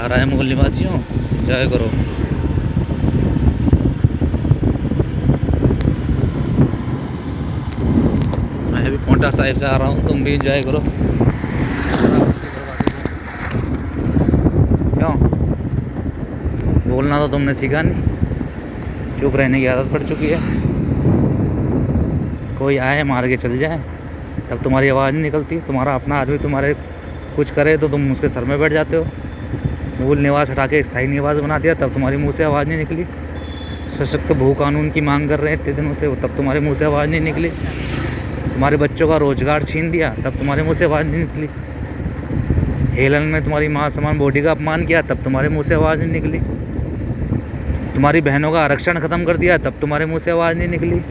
आ रहा है मूल निवासियों, एंजॉय करो। मैं भी पोंटा साहिब से आ रहा हूँ, तुम भी एंजॉय करो। क्यों बोलना तो तुमने सीखा नहीं, चुप रहने की आदत पड़ चुकी है। कोई आए मार के चल जाए तब तुम्हारी आवाज़ नहीं निकलती। तुम्हारा अपना आदमी तुम्हारे कुछ करे तो तुम उसके सर में बैठ जाते हो। मूल निवास हटा के स्थायी निवास बना दिया तब तुम्हारे मुंह से आवाज़ नहीं निकली। सशक्त भू कानून की मांग कर रहे हैं इतने दिनों से, तब तुम्हारे मुंह से आवाज़ नहीं निकली। तुम्हारे बच्चों का रोजगार छीन दिया तब तुम्हारे मुंह से आवाज़ नहीं निकली। हेलन में तुम्हारी माँ समान बॉडी का अपमान किया तब तुम्हारे मुंह से आवाज़ नहीं निकली। तुम्हारी बहनों का आरक्षण ख़त्म कर दिया तब तुम्हारे मुंह से आवाज़ नहीं निकली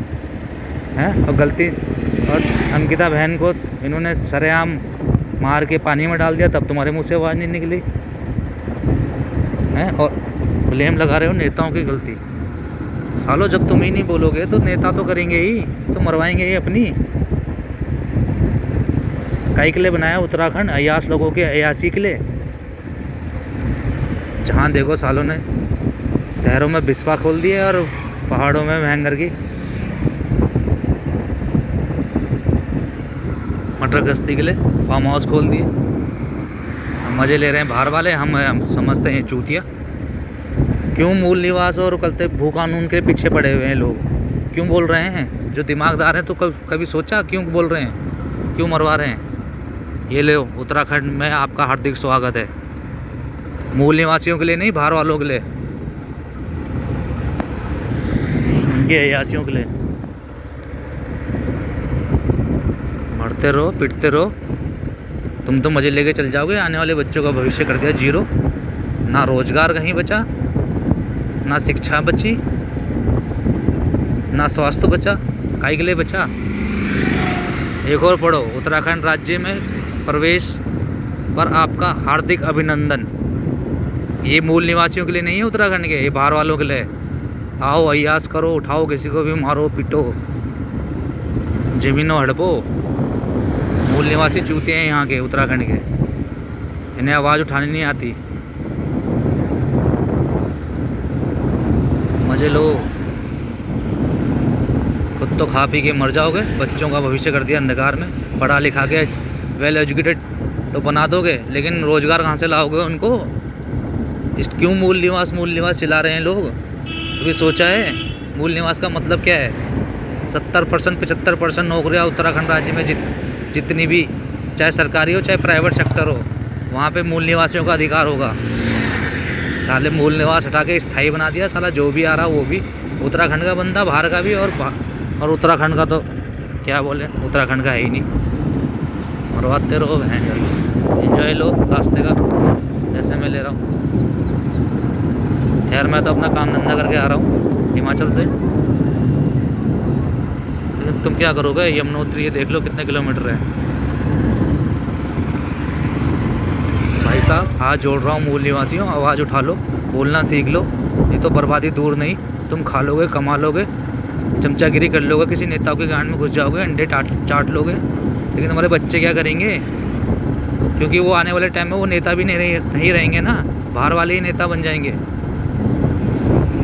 है। और गलती और अंकिता बहन को इन्होंने सरेआम मार के पानी में डाल दिया तब तुम्हारे मुंह से आवाज़ नहीं निकली है। और ब्लेम लगा रहे हो नेताओं की गलती। सालों जब तुम ही नहीं बोलोगे तो नेता तो करेंगे ही, तो मरवाएंगे ही अपनी। काई के लिए बनाया उत्तराखंड? अयास लोगों के अयासी के लिए। जहाँ देखो सालों ने शहरों में बिस्पा खोल दिए और पहाड़ों में महंगर की मटर गश्ती के लिए फार्म हाउस खोल दिए। हम मज़े ले रहे हैं बाहर वाले, हम समझते हैं चूतिया। क्यों मूल निवास और कलते भू कानून के पीछे पड़े हुए हैं लोग? क्यों बोल रहे हैं? जो दिमागदार हैं तो कभी सोचा क्यों बोल रहे हैं, क्यों मरवा रहे हैं? ये लो, उत्तराखंड में आपका हार्दिक स्वागत है। मूल निवासियों के लिए नहीं, बाहर वालों के लिए, उनके अयासियों के लिए। मरते रहो, पिटते रहो, तुम तो मज़े लेके चल जाओगे। आने वाले बच्चों का भविष्य कर दिया जीरो। ना रोजगार कहीं बचा, ना शिक्षा बची, ना स्वास्थ्य बचा। काहे के लिए बचा? एक और पढ़ो, उत्तराखंड राज्य में प्रवेश पर आपका हार्दिक अभिनंदन। ये मूल निवासियों के लिए नहीं है उत्तराखंड के, ये बाहर वालों के लिए। आओ अय्यास करो, उठाओ, किसी को भी मारो पीटो, जमीनों हड़पो। मूल निवासी चूते हैं यहाँ के, उत्तराखंड के, इन्हें आवाज़ उठानी नहीं आती। मजे लो, खुद तो खा पी के मर जाओगे, बच्चों का भविष्य कर दिया अंधकार में। पढ़ा लिखा के वेल एजुकेटेड तो बना दोगे, लेकिन रोज़गार कहाँ से लाओगे उनको? क्यों मूल निवास चिल्ला रहे हैं लोग? कभी सोचा है मूल निवास का मतलब क्या है? 70% 75% नौकरियाँ उत्तराखंड राज्य में जितनी भी, चाहे सरकारी हो चाहे प्राइवेट सेक्टर हो, वहाँ पे मूल निवासियों का अधिकार होगा। साले मूल निवास हटा के स्थायी बना दिया। साला जो भी आ रहा वो भी उत्तराखंड का बंदा, बाहर का भी, और उत्तराखंड का तो क्या बोले, उत्तराखंड का है ही नहीं। मरवाते रहो बहन जाके, एंजॉय लो रास्ते का, जैसे मैं ले रहा हूँ। खैर मैं तो अपना काम धंधा करके आ रहा हूँ हिमाचल से, लेकिन तुम क्या करोगे? यमुनोत्री ये देख लो कितने किलोमीटर है। भाई साहब हाथ जोड़ रहा हूँ मूल निवासियों, आवाज़ उठा लो, बोलना सीख लो। ये तो बर्बादी दूर नहीं, तुम खा लोगे, कमा लोगे, चमचागिरी कर लोगे, किसी नेता के गांड में घुस जाओगे, अंडे चाट लोगे, लेकिन हमारे बच्चे क्या करेंगे? क्योंकि वो आने वाले टाइम में वो नेता भी नहीं रहेंगे ना, बाहर वाले ही नेता बन जाएंगे।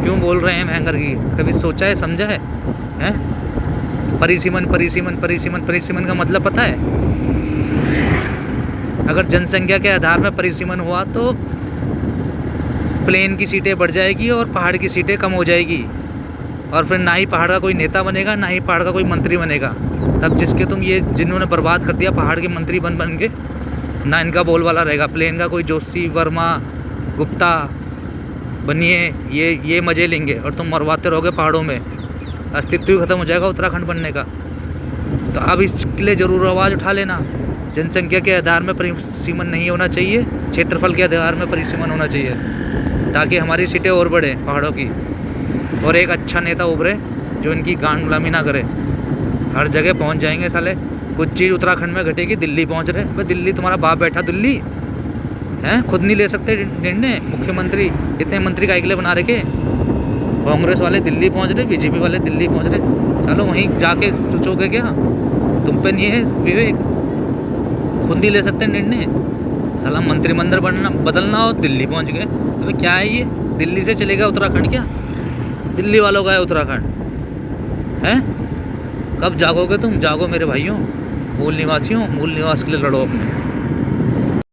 क्यों बोल रहे हैं महंगर की? कभी सोचा है, समझा है? परिसीमन परिसीमन परिसीमन परिसीमन का मतलब पता है? अगर जनसंख्या के आधार में परिसीमन हुआ तो प्लेन की सीटें बढ़ जाएगी और पहाड़ की सीटें कम हो जाएगी, और फिर ना ही पहाड़ का कोई नेता बनेगा, ना ही पहाड़ का कोई मंत्री बनेगा। तब जिन्होंने बर्बाद कर दिया पहाड़ के मंत्री बन के, ना इनका बोलबाला रहेगा। प्लेन का कोई जोशी, वर्मा, गुप्ता बनिए, ये मज़े लेंगे और तुम मरवाते रहोगे पहाड़ों में। अस्तित्व ही खत्म हो जाएगा उत्तराखंड बनने का। तो अब इसके लिए ज़रूर आवाज़ उठा लेना। जनसंख्या के आधार में परिसीमन नहीं होना चाहिए, क्षेत्रफल के आधार में परिसीमन होना चाहिए, ताकि हमारी सीटें और बढ़े पहाड़ों की, और एक अच्छा नेता उभरे जो इनकी गांड गुलामी ना करे। हर जगह पहुंच जाएंगे साले। कुछ चीज़ उत्तराखंड में घटेगी, दिल्ली पहुंच रहे। भाई दिल्ली तुम्हारा बाप बैठा दिल्ली हैं, खुद नहीं ले सकते निर्णय मुख्यमंत्री? इतने मंत्री काहे के लिए बना रखे? कांग्रेस वाले दिल्ली पहुंच रहे, बीजेपी वाले दिल्ली पहुंच रहे। सालों वहीं जाके सोचोगे क्या? तुम पे नहीं है विवेक? खुद नहीं ले सकते निर्णय? साला मंत्रिमंडल बदलना हो दिल्ली पहुंच गए। अबे क्या है ये, दिल्ली से चलेगा उत्तराखंड क्या? दिल्ली वालों का है उत्तराखंड हैं? कब जागोगे तुम? जागो मेरे भाइयों, मूल निवासियों, मूल निवास के लिए लड़ो अपने।